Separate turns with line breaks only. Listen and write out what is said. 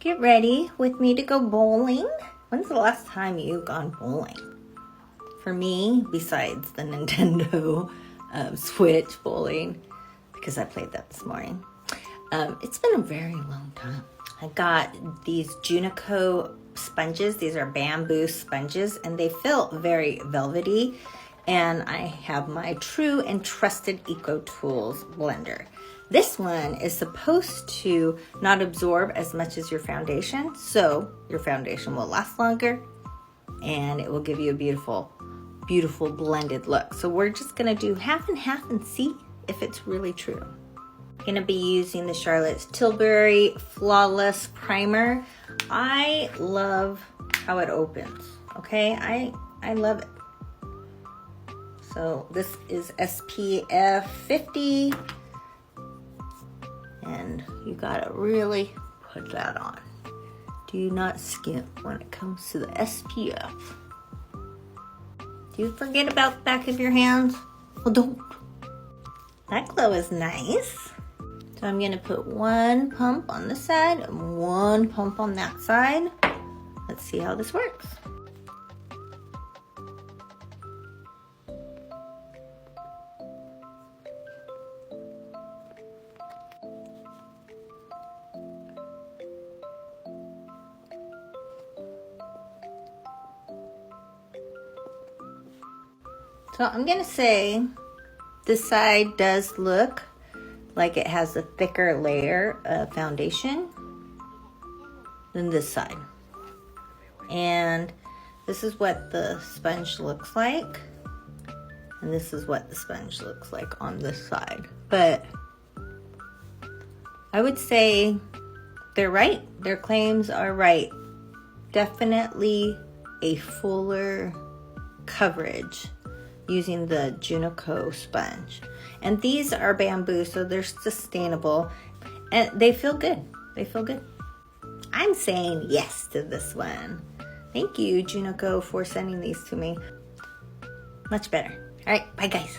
Get ready with me to go bowling. When's the last time you've gone bowling? For me, besides the Nintendo Switch bowling, because I played that this morning, it's been a very long time. I got these Junico sponges. These are bamboo sponges, and they feel very velvety. And I have my true and trusted Eco Tools blender. This one is supposed to not absorb as much as your foundation, so your foundation will last longer and it will give you a beautiful, beautiful blended look. So we're just gonna do half and half and see if it's really true. I'm gonna be using the Charlotte's Tilbury Flawless Primer. I love how it opens, okay? I love it. So this is SPF 50. And you gotta really put that on. Do not skimp when it comes to the SPF. Do you forget about the back of your hands? Well, don't. That glow is nice. So I'm gonna put one pump on this side and one pump on that side. Let's see how this works. So I'm gonna say this side does look like it has a thicker layer of foundation than this side. And this is what the sponge looks like. And this is what the sponge looks like on this side. But I would say they're right. Their claims are right. Definitely a fuller coverage using the Junico sponge. And these are bamboo, so they're sustainable. And they feel good. They feel good. I'm saying yes to this one. Thank you, Junico, for sending these to me. Much better. All right, bye guys.